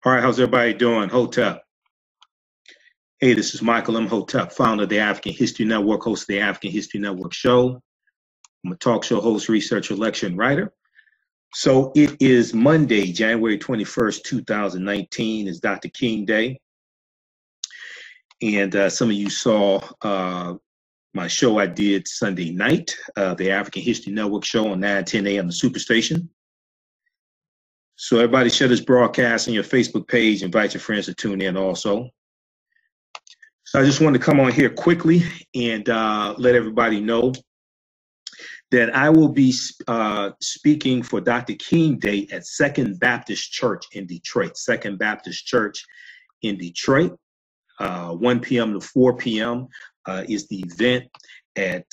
All right, how's everybody doing? Hotep. Hey, this is Michael Imhotep, founder of the African History Network, host of the African History Network show. I'm a talk show host, researcher, lecturer, and writer. So it is Monday, January 21st, 2019. It's Dr. King Day. And some of you saw my show I did Sunday night, the African History Network show on 9:10 a.m. the Superstation. So everybody share this broadcast on your Facebook page. Invite your friends to tune in also. So I just wanted to come on here quickly and let everybody know that I will be speaking for Dr. King Day at Second Baptist Church in Detroit. Second Baptist Church in Detroit, 1 p.m. to 4 p.m. Is the event at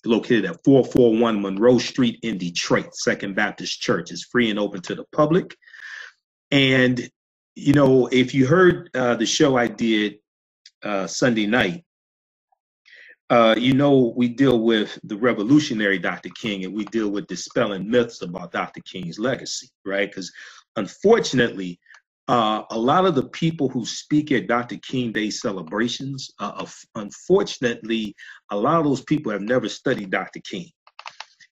located at 441 Monroe Street in Detroit. Second Baptist Church is free and open to the public. And, you know, if you heard the show I did Sunday night, you know, we deal with the revolutionary Dr. King, and we deal with dispelling myths about Dr. King's legacy, right? Because unfortunately, a lot of the people who speak at Dr. King Day celebrations, unfortunately, a lot of those people have never studied Dr. King.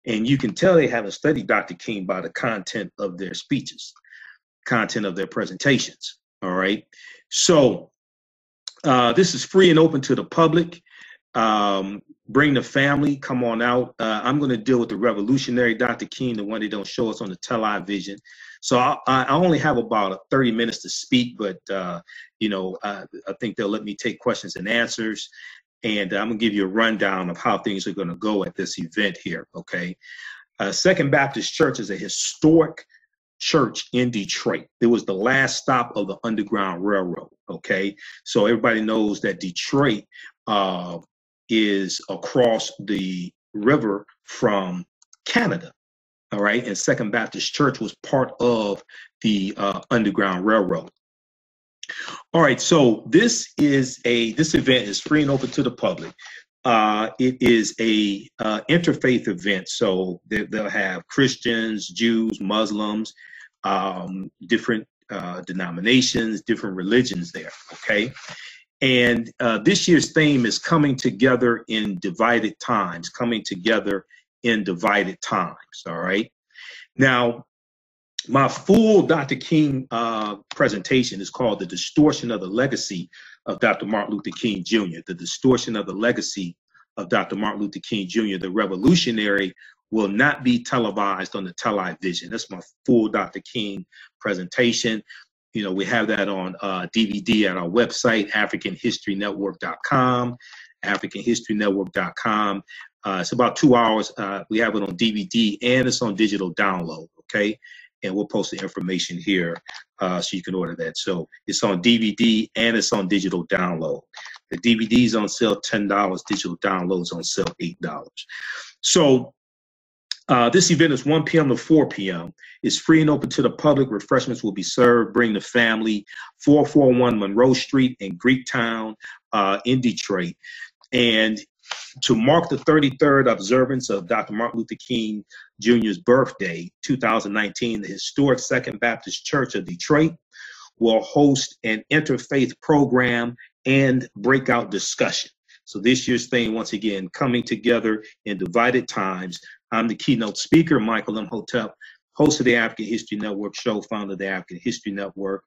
And you can tell they haven't studied Dr. King by the content of their speeches, content of their presentations, all right? So this is free and open to the public. Bring the family, come on out. I'm going to deal with the revolutionary Dr. King, the one they don't show us on the television. So I only have about 30 minutes to speak, but you know, I think they'll let me take questions and answers. And I'm going to give you a rundown of how things are going to go at this event here, okay? Second Baptist Church is a historic church in Detroit. It was the last stop of the Underground Railroad, okay? So everybody knows that Detroit is across the river from Canada, all right? And Second Baptist Church was part of the Underground Railroad. All right, so this event is free and open to the public. It is a interfaith event, so they'll have Christians, Jews, Muslims, different denominations, different religions there, okay? And this year's theme is coming together in divided times, coming together in divided times, all right? Now, my full Dr. King presentation is called The Distortion of the Legacy of Dr. Martin Luther King Jr., The Distortion of the Legacy of Dr. Martin Luther King Jr., the revolutionary will not be televised on the television. That's my full Dr. King presentation. You know, we have that on DVD at our website, AfricanHistoryNetwork.com, AfricanHistoryNetwork.com. It's about 2 hours. We have it on DVD and it's on digital download, okay? And we'll post the information here so you can order that. So it's on DVD and it's on digital download. The DVD is on sale $10, digital downloads on sale $8. So this event is 1 p.m. to 4 p.m. It's free and open to the public. Refreshments will be served. Bring the family. 441 Monroe Street in Greektown in Detroit. And to mark the 33rd observance of Dr. Martin Luther King Jr.'s birthday, 2019, the historic Second Baptist Church of Detroit will host an interfaith program and breakout discussion. So this year's theme, once again, coming together in divided times. I'm the keynote speaker, Michael Imhotep, host of the African History Network show, founder of the African History Network.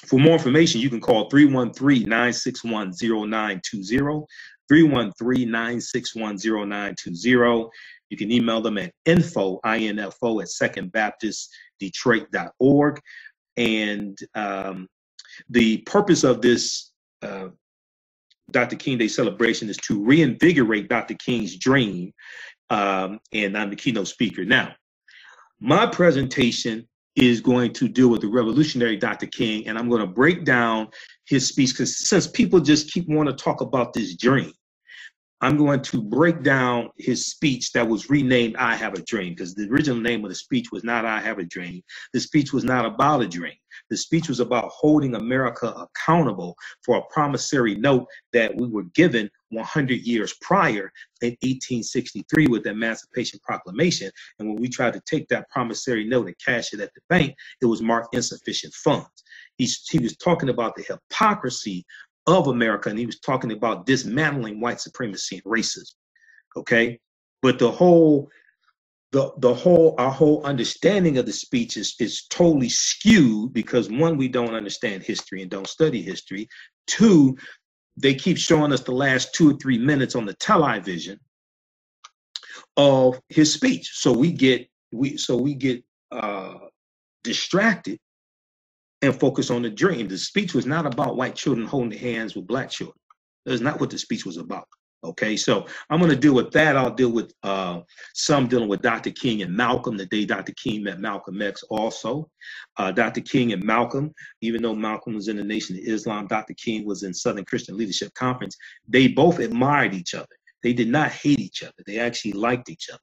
For more information, you can call 313-961-0920, 313-961-0920. You can email them at info, I-N-F-O, at secondbaptistdetroit.org. And the purpose of this Dr. King Day celebration is to reinvigorate Dr. King's dream, and I'm the keynote speaker. Now, my presentation is going to deal with the revolutionary Dr. King, and I'm going to break down his speech, because since people just keep wanting to talk about this dream, I'm going to break down his speech that was renamed I Have a Dream, because the original name of the speech was not I Have a Dream. The speech was not about a dream. The speech was about holding America accountable for a promissory note that we were given 100 years prior in 1863 with the Emancipation Proclamation. And when we tried to take that promissory note and cash it at the bank, it was marked insufficient funds. He was talking about the hypocrisy of America, and he was talking about dismantling white supremacy and racism. Okay, but our whole understanding of the speech is totally skewed because, one, we don't understand history and don't study history. Two, they keep showing us the last 2 or 3 minutes on the television of his speech, so we get distracted and focus on the dream. The speech was not about white children holding hands with black children. That's not what the speech was about. Okay, so I'm going to deal with that. I'll deal with some dealing with Dr. King and Malcolm, the day Dr. King met Malcolm X also. Dr. King and Malcolm, even though Malcolm was in the Nation of Islam, Dr. King was in Southern Christian Leadership Conference. They both admired each other. They did not hate each other. They actually liked each other.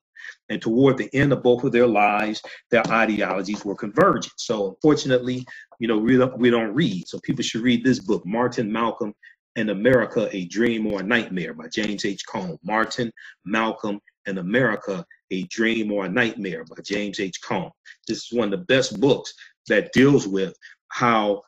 And toward the end of both of their lives, their ideologies were convergent. So unfortunately, we don't read. So people should read this book, Martin, Malcolm, and America, A Dream or a Nightmare by James H. Cone. Martin, Malcolm, and America, A Dream or a Nightmare by James H. Cone. This is one of the best books that deals with how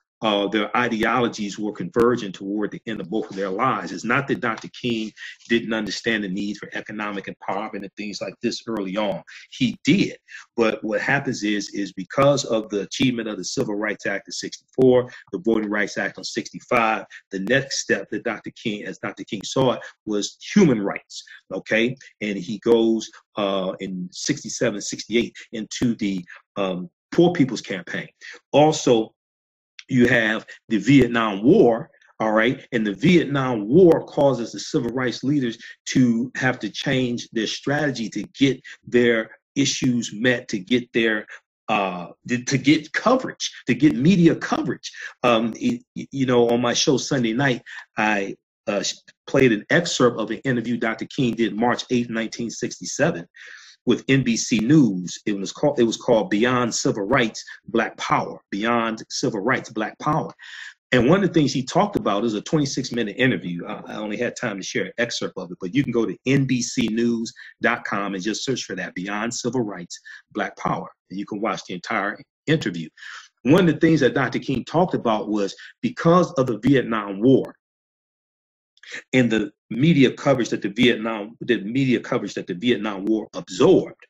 their ideologies were converging toward the end of both of their lives. It's not that Dr. King didn't understand the need for economic empowerment and things like this early on. He did. But what happens is because of the achievement of the Civil Rights Act of 64, the Voting Rights Act of 65, the next step that Dr. King, as Dr. King saw it, was human rights. Okay. And he goes in 67, 68 into the Poor People's Campaign. Also, you have the Vietnam War, all right? And the Vietnam War causes the civil rights leaders to have to change their strategy to get their issues met, to get their to get coverage, to get media coverage. On my show Sunday night, I played an excerpt of an interview Dr. King did March 8, 1967. With NBC News. It was called Beyond Civil Rights, Black Power. Beyond Civil Rights, Black Power. And one of the things he talked about is a 26-minute interview. I only had time to share an excerpt of it, but you can go to NBCnews.com and just search for that, Beyond Civil Rights, Black Power. And you can watch the entire interview. One of the things that Dr. King talked about was because of the Vietnam War, and the media coverage that the Vietnam War absorbed,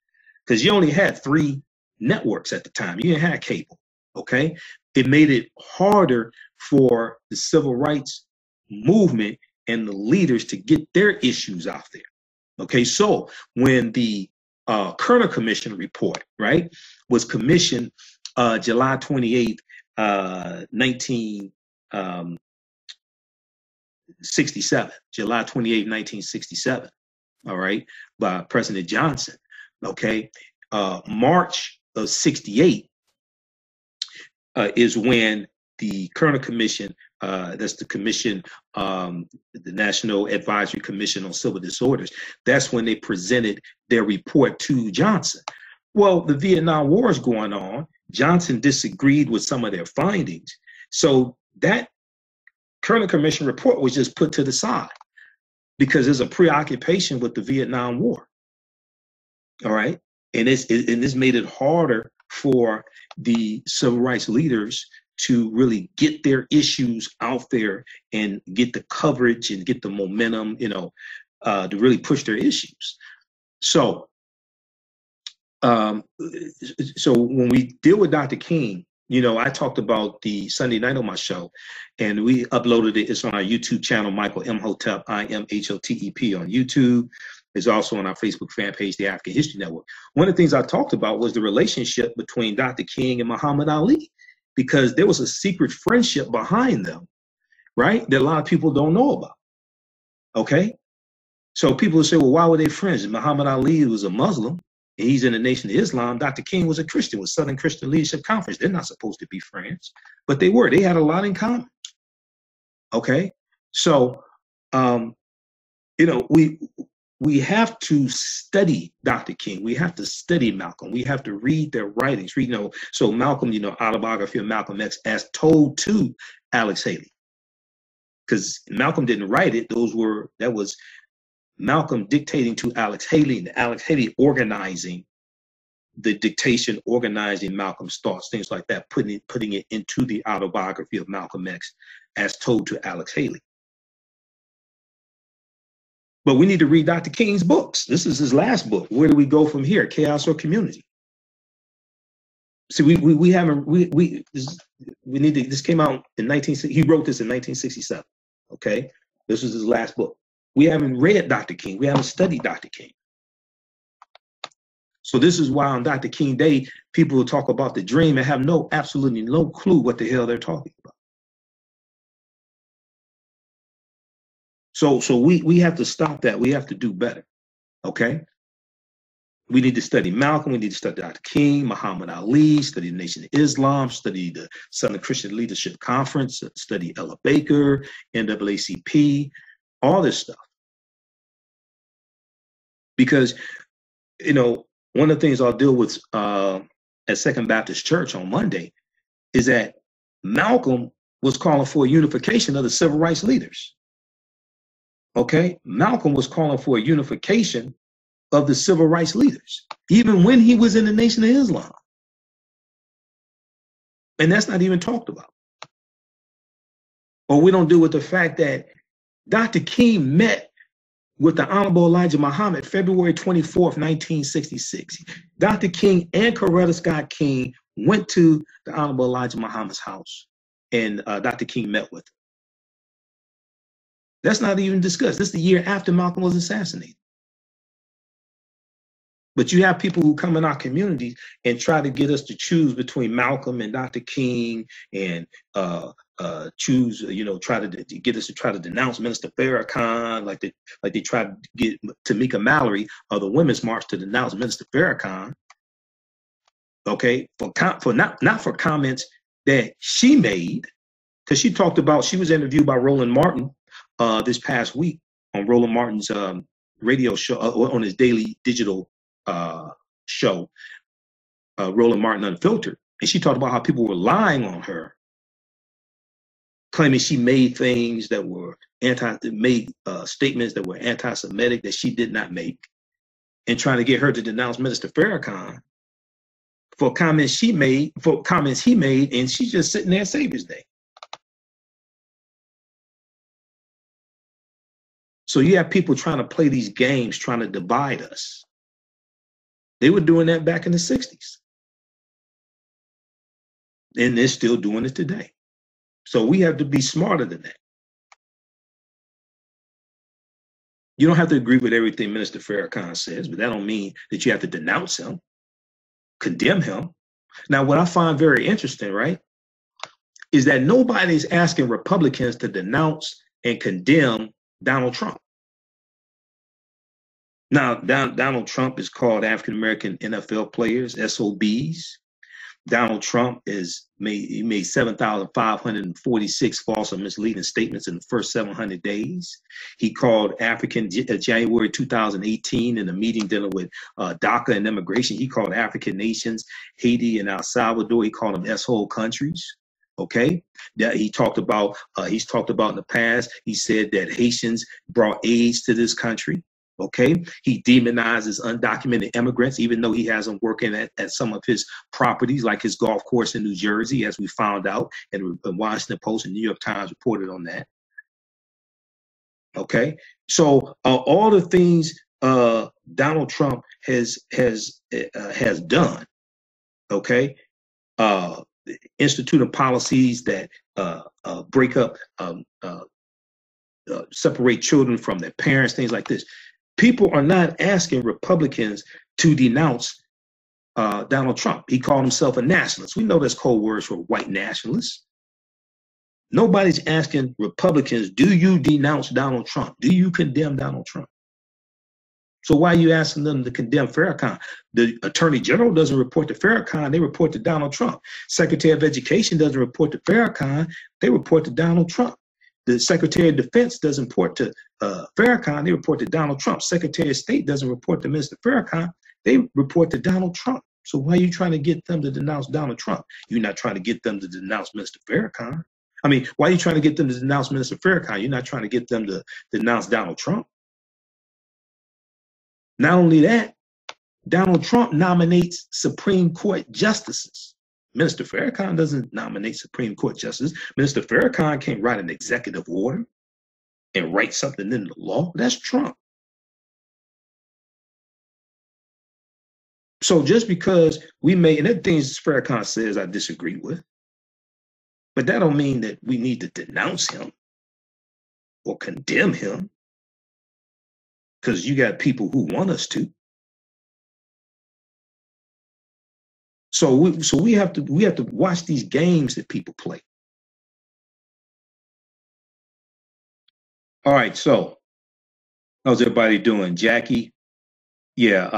because you only had 3 networks at the time. You didn't have cable, okay? It made it harder for the civil rights movement and the leaders to get their issues out there, okay? So when the Kerner Commission report, right, was commissioned July 28th, 1967, July 28, 1967, all right, by President Johnson, okay? March of 68 is when the Kerner Commission, that's the commission, the National Advisory Commission on Civil Disorders, that's when they presented their report to Johnson. Well, the Vietnam War is going on. Johnson disagreed with some of their findings. So that Kerner Commission report was just put to the side because there's a preoccupation with the Vietnam War. All right. And this made it harder for the civil rights leaders to really get their issues out there and get the coverage and get the momentum, to really push their issues. So, so when we deal with Dr. King, I talked about the Sunday night on my show, and we uploaded it. It's on our YouTube channel, Michael Imhotep, IMHOTEP on YouTube. It's also on our Facebook fan page, the African History Network. One of the things I talked about was the relationship between Dr. King and Muhammad Ali, because there was a secret friendship behind them, right, that a lot of people don't know about, okay? So people will say, well, why were they friends? Muhammad Ali was a Muslim. He's in the Nation of Islam. Dr. King was a Christian with Southern Christian Leadership Conference. They're not supposed to be friends, but they were. They had a lot in common. Okay, so You know, we have to study Dr. King. We have to study Malcolm. We have to read their writings. Read, you know, so Malcolm, you know, autobiography of Malcolm X as told to Alex Haley. Because Malcolm didn't write it. That was Malcolm dictating to Alex Haley, and Alex Haley organizing the dictation, organizing Malcolm's thoughts, things like that, putting it into the autobiography of Malcolm X as told to Alex Haley. But we need to read Dr. King's books. This is his last book. Where do we go from here? Chaos or community? See, this came out in he wrote this in 1967. Okay. This was his last book. We haven't read Dr. King. We haven't studied Dr. King. So this is why on Dr. King Day, people will talk about the dream and have absolutely no clue what the hell they're talking about. So we have to stop that. We have to do better. Okay. We need to study Malcolm. We need to study Dr. King, Muhammad Ali, study the Nation of Islam, study the Southern Christian Leadership Conference, study Ella Baker, NAACP, all this stuff. Because, you know, one of the things I'll deal with at Second Baptist Church on Monday is that Malcolm was calling for a unification of the civil rights leaders. Okay, Malcolm was calling for a unification of the civil rights leaders, even when he was in the Nation of Islam. And that's not even talked about. Or we don't deal with the fact that Dr. King met with the Honorable Elijah Muhammad February 24th, 1966. Dr. King and Coretta Scott King went to the Honorable Elijah Muhammad's house, and Dr. King met with him. That's not even discussed. This is the year after Malcolm was assassinated. But you have people who come in our communities and try to get us to choose between Malcolm and Dr. King, and choose, you know, try to get us to try to denounce Minister Farrakhan, like they tried to get Tamika Mallory of the Women's March to denounce Minister Farrakhan. Okay, not for comments that she made, because she talked about, she was interviewed by Roland Martin this past week on Roland Martin's radio show, on his daily digital show, Roland Martin Unfiltered, and she talked about how people were lying on her, claiming she made things that were statements that were anti-Semitic that she did not make, and trying to get her to denounce Minister Farrakhan for comments he made, and she's just sitting there Savior's Day. So you have people trying to play these games, trying to divide us. They were doing that back in the 60s. And they're still doing it today. So we have to be smarter than that. You don't have to agree with everything Minister Farrakhan says, but that don't mean that you have to denounce him, condemn him. Now, what I find very interesting, right, is that nobody's asking Republicans to denounce and condemn Donald Trump. Now, Donald Trump is called African-American NFL players, SOBs. Donald Trump made 7,546 false or misleading statements in the first 700 days. He called January 2018 in a meeting dealing with DACA and immigration. He called African nations, Haiti and El Salvador, he called them S-hole countries. Okay, that he's talked about in the past. He said that Haitians brought AIDS to this country. Okay, he demonizes undocumented immigrants, even though he has them working at some of his properties, like his golf course in New Jersey, as we found out, and the Washington Post and New York Times reported on that. Okay, so all the things Donald Trump has done, okay, instituting policies that break up, separate children from their parents, things like this. People are not asking Republicans to denounce Donald Trump. He called himself a nationalist. We know that's code words for white nationalists. Nobody's asking Republicans, do you denounce Donald Trump? Do you condemn Donald Trump? So why are you asking them to condemn Farrakhan? The Attorney General doesn't report to Farrakhan, they report to Donald Trump. Secretary of Education doesn't report to Farrakhan, they report to Donald Trump. The Secretary of Defense doesn't report to Farrakhan. They report to Donald Trump. Secretary of State doesn't report to Mr. Farrakhan. They report to Donald Trump. So why are you trying to get them to denounce Donald Trump? You're not trying to get them to denounce Mr. Farrakhan. I mean, why are you trying to get them to denounce Mr. Farrakhan? You're not trying to get them to denounce Donald Trump. Not only that, Donald Trump nominates Supreme Court justices. Minister Farrakhan doesn't nominate Supreme Court justices. Minister Farrakhan can't write an executive order and write something into law. That's Trump. So just because we may, and there are things Farrakhan says I disagree with, but that don't mean that we need to denounce him or condemn him, because you got people who want us to. So we have to watch these games that people play. All right, so how's everybody doing? Jackie? Yeah,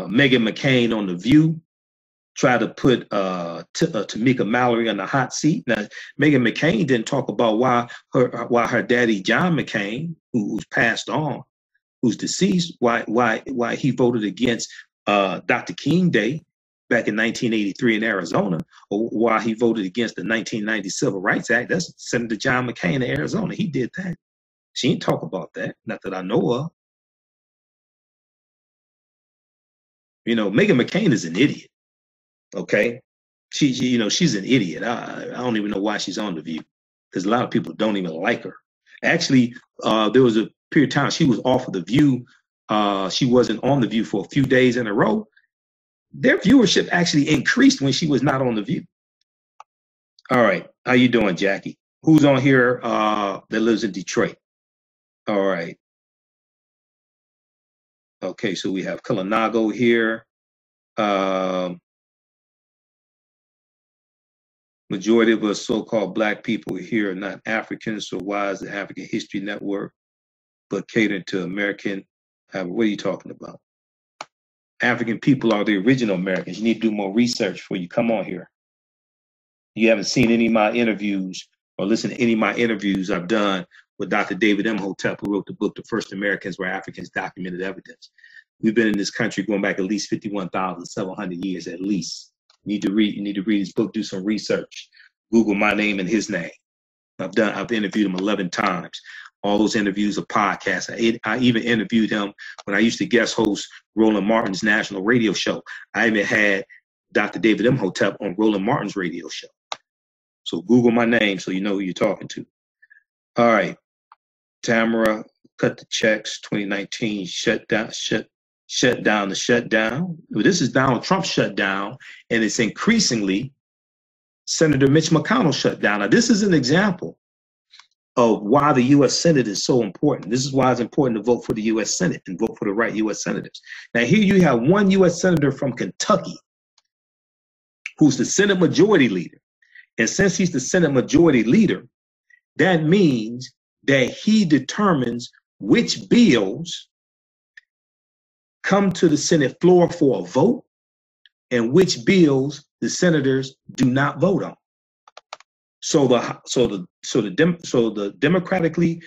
Meghan McCain on The View tried to put Tamika Mallory on the hot seat. Now, Meghan McCain didn't talk about why her daddy John McCain, who's passed on, who's deceased, why he voted against Dr. King Day back in 1983 in Arizona, or why he voted against the 1990 Civil Rights Act. That's Senator John McCain of Arizona. He did that. She didn't talk about that, not that I know of. You know, Meghan McCain is an idiot. Okay, she's an idiot. I don't even know why she's on The View, because a lot of people don't even like her. Actually, there was a period of time she was off of The View. She wasn't on The View for a few days in a row. Their viewership actually increased when she was not on The View. All right, how you doing, Jackie? Who's on here that lives in Detroit? All right. Okay, so we have Kalanago here. Majority of us so-called Black people here are not Africans, so why is the African History Network but catering to American? What are you talking about? African people are the original Americans. You need to do more research before you come on here. You haven't seen any of my interviews or listened to any of my interviews I've done with Dr. David Imhotep, who wrote the book, The First Americans Were Africans, Documented Evidence. We've been in this country going back at least 51,700 years at least. You need to read his book, do some research. Google my name and his name. I've interviewed him 11 times. All those interviews are podcasts. I even interviewed him when I used to guest host Roland Martin's national radio show. I even had Dr. David Imhotep on Roland Martin's radio show. So Google my name so you know who you're talking to. All right. Tamara, cut the checks, 2019, shut down the shutdown. Well, this is Donald Trump's shutdown, and it's increasingly Senator Mitch McConnell's shutdown. Now, this is an example of why the U.S. Senate is so important. This is why it's important to vote for the U.S. Senate and vote for the right U.S. senators. Now, here you have one U.S. senator from Kentucky who's the Senate Majority Leader. And since he's the Senate Majority Leader, that means that he determines which bills come to the Senate floor for a vote and which bills the senators do not vote on. So the democratically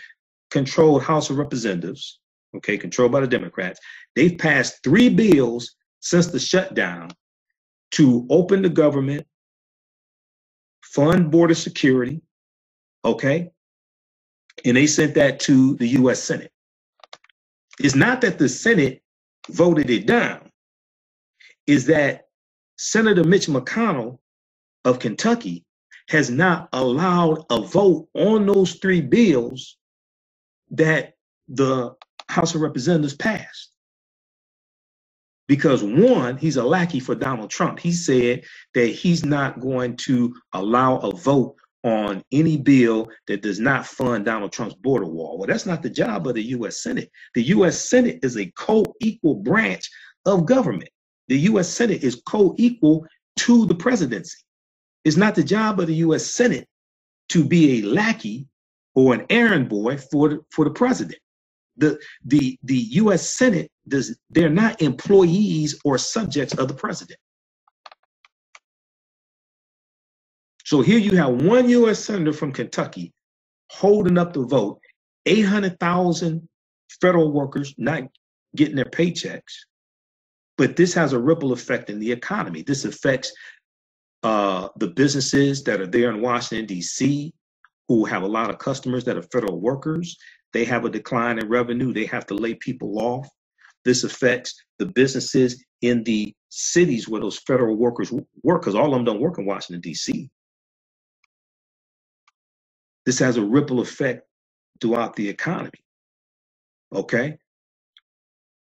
controlled House of Representatives, okay, controlled by the Democrats, they've passed 3 bills since the shutdown to open the government, fund border security, okay, and they sent that to the U.S. Senate. It's not that the Senate voted it down, is that Senator Mitch McConnell of Kentucky has not allowed a vote on those 3 bills that the House of Representatives passed. Because one, he's a lackey for Donald Trump. He said that he's not going to allow a vote on any bill that does not fund Donald Trump's border wall. Well, that's not the job of the U.S. Senate. The U.S. Senate is a co-equal branch of government. The U.S. Senate is co-equal to the presidency. It's not the job of the U.S. Senate to be a lackey or an errand boy for the president. The U.S. Senate they're not employees or subjects of the president. So here you have one U.S. senator from Kentucky holding up the vote, 800,000 federal workers not getting their paychecks. But this has a ripple effect in the economy. This affects the businesses that are there in Washington, D.C., who have a lot of customers that are federal workers. They have a decline in revenue. They have to lay people off. This affects the businesses in the cities where those federal workers work, because all of them don't work in Washington, D.C. This has a ripple effect throughout the economy. Okay?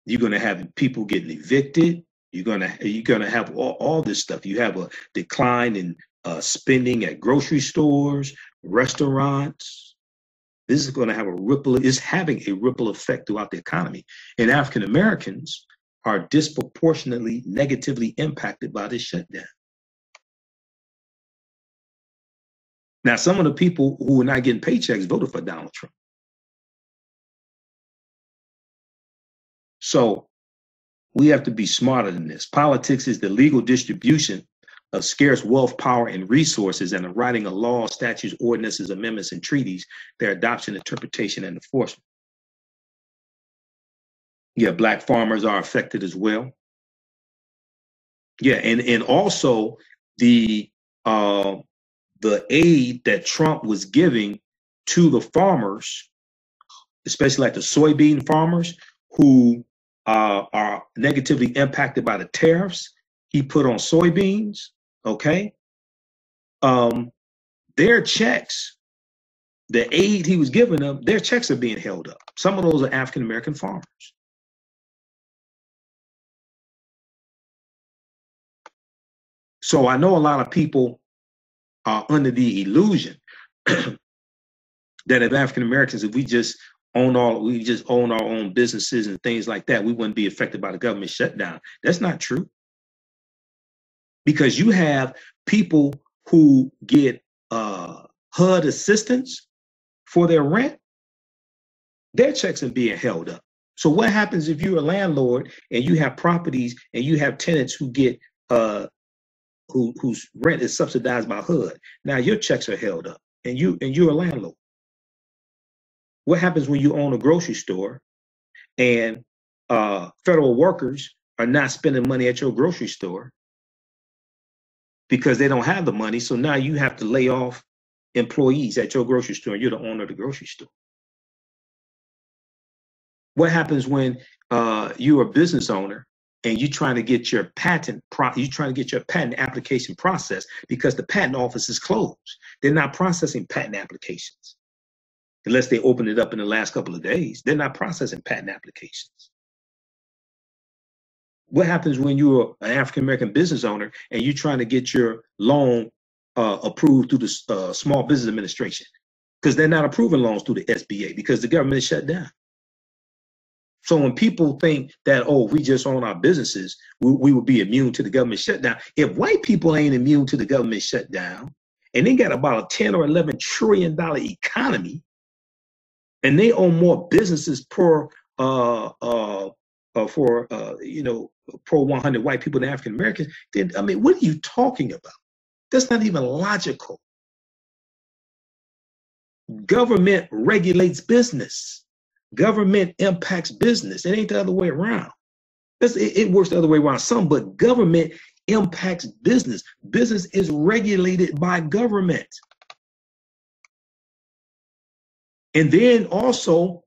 You're going to have people getting evicted. You're going to have all this stuff. You have a decline in spending at grocery stores, restaurants. This is going to have is having a ripple effect throughout the economy. And African Americans are disproportionately negatively impacted by this shutdown. Now, some of the people who are not getting paychecks voted for Donald Trump. So we have to be smarter than this. Politics is the legal distribution of scarce wealth, power, and resources, and the writing of laws, statutes, ordinances, amendments, and treaties, their adoption, interpretation, and enforcement. Yeah, Black farmers are affected as well. Yeah, and also the aid that Trump was giving to the farmers, especially like the soybean farmers who are negatively impacted by the tariffs he put on soybeans. Okay, their checks, the aid he was giving them, their checks are being held up. Some of those are African American farmers. So I know a lot of people are under the illusion that if African Americans, if we just own our own businesses and things like that, we wouldn't be affected by the government shutdown. That's not true. Because you have people who get HUD assistance for their rent, their checks are being held up. So what happens if you're a landlord and you have properties and you have tenants who get whose rent is subsidized by HUD? Now your checks are held up, and you're a landlord. What happens when you own a grocery store and federal workers are not spending money at your grocery store because they don't have the money? So now you have to lay off employees at your grocery store, and you're the owner of the grocery store. What happens when you're a business owner and you're trying to get your patent application processed because the patent office is closed? They're not processing patent applications unless they open it up in the last couple of days. They're not processing patent applications. What happens when you're an African American business owner and you're trying to get your loan approved through the Small Business Administration? Because they're not approving loans through the SBA because the government is shut down. So when people think that, oh, we just own our businesses, we will be immune to the government shutdown. If white people ain't immune to the government shutdown, and they got about a 10 or 11 trillion dollar economy, and they own more businesses per 100 white people than African Americans, then I mean, what are you talking about? That's not even logical. Government regulates business. Government impacts business. It ain't the other way around. It works the other way around some, but government impacts business. Business is regulated by government. And then also,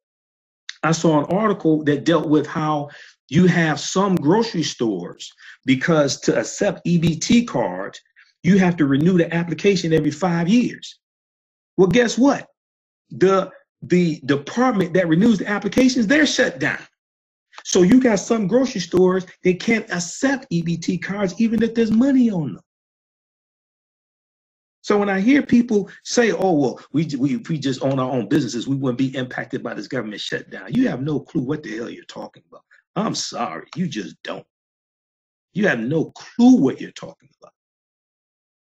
I saw an article that dealt with how you have some grocery stores, because to accept EBT cards, you have to renew the application every 5 years. Well, guess what? The department that renews the applications, they're shut down. So you got some grocery stores that can't accept EBT cards even if there's money on them. So when I hear people say, oh, well, if we just own our own businesses, we wouldn't be impacted by this government shutdown, you have no clue what the hell you're talking about. I'm sorry, you just don't. You have no clue what you're talking about.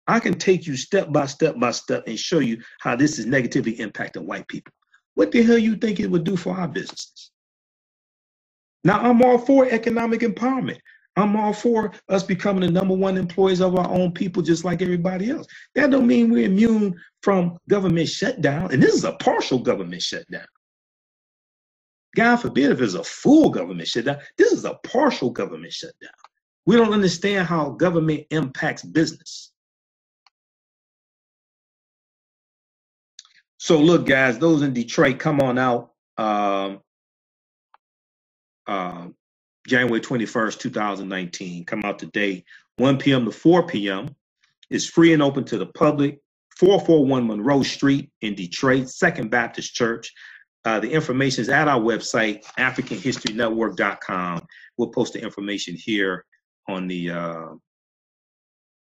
I can take you step by step by step and show you how this is negatively impacting white people. What the hell you think it would do for our businesses? Now, I'm all for economic empowerment. I'm all for us becoming the #1 employees of our own people, just like everybody else. That don't mean we're immune from government shutdown. And this is a partial government shutdown. God forbid if it's a full government shutdown. This is a partial government shutdown. We don't understand how government impacts business. So look, guys, those in Detroit, come on out. January 21st, 2019. Come out today, 1 p.m. to 4 p.m. It's free and open to the public. 441 Monroe Street in Detroit, Second Baptist Church. The information is at our website, AfricanHistoryNetwork.com. We'll post the information here on the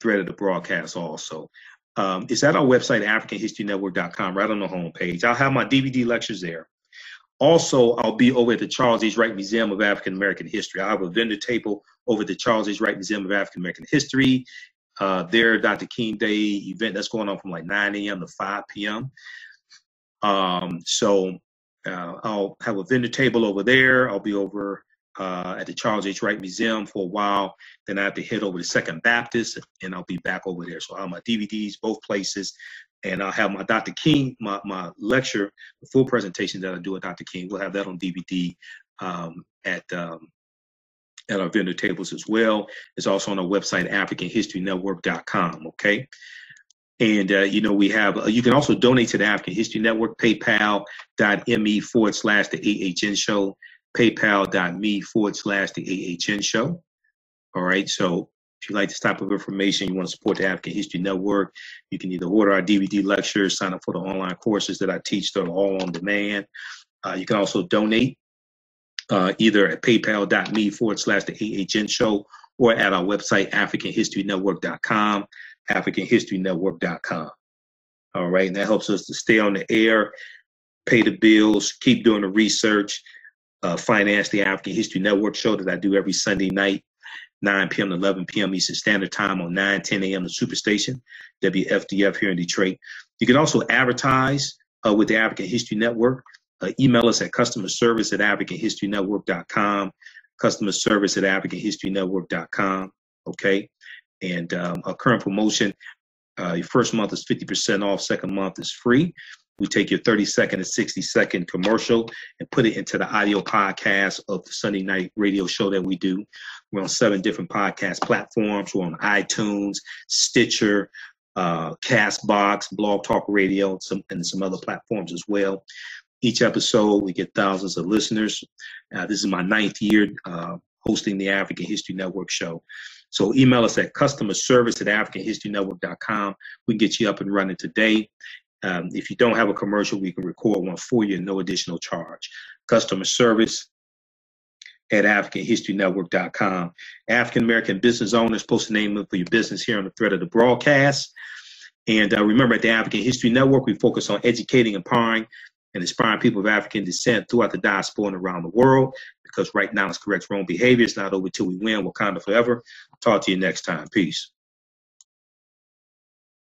thread of the broadcast also. It's at our website, AfricanHistoryNetwork.com, right on the homepage. I'll have my DVD lectures there. Also, I'll be over at the Charles H. Wright Museum of African American History. I have a vendor table over at the Charles H. Wright Museum of African American History. Their Dr. King Day event that's going on from like 9 a.m. to 5 p.m. So I'll have a vendor table over there. I'll be over at the Charles H. Wright Museum for a while. Then I have to head over to Second Baptist, and I'll be back over there. So I'll have my DVDs both places. And I'll have my Dr. King, my lecture, the full presentation that I do with Dr. King. We'll have that on DVD at our vendor tables as well. It's also on our website, AfricanHistoryNetwork.com. Okay. And, you know, we have, you can also donate to the African History Network, PayPal.me/the AHN show, PayPal.me/the AHN show. All right. So if you like this type of information, you want to support the African History Network, you can either order our DVD lectures, sign up for the online courses that I teach that are all on demand. You can also donate either at paypal.me/the AHN show or at our website, AfricanHistoryNetwork.com, AfricanHistoryNetwork.com. All right, and that helps us to stay on the air, pay the bills, keep doing the research, finance the African History Network show that I do every Sunday night, 9 p.m. to 11 p.m. Eastern Standard Time on 9:10 a.m. the Superstation, WFDF here in Detroit. You can also advertise with the African History Network. Email us at customerservice@AfricanHistoryNetwork.com, customerservice@AfricanHistoryNetwork.com. Okay, and our current promotion, your first month is 50% off, second month is free. We take your 30-second and 60-second commercial and put it into the audio podcast of the Sunday night radio show that we do. We're on 7 different podcast platforms. We're on iTunes, Stitcher, Castbox, Blog Talk Radio, and some other platforms as well. Each episode, we get thousands of listeners. This is my 9th year hosting the African History Network show. So email us at customerservice@AfricanHistoryNetwork.com. We can get you up and running today. If you don't have a commercial, we can record one for you, no additional charge. Customer service at AfricanHistoryNetwork.com. African American business owners, post the name for your business here on the thread of the broadcast. And remember, at the African History Network, we focus on educating, empowering, and inspiring people of African descent throughout the diaspora and around the world. Because right now, it's correct wrong behavior. It's not over till we win. Wakanda forever. Talk to you next time. Peace.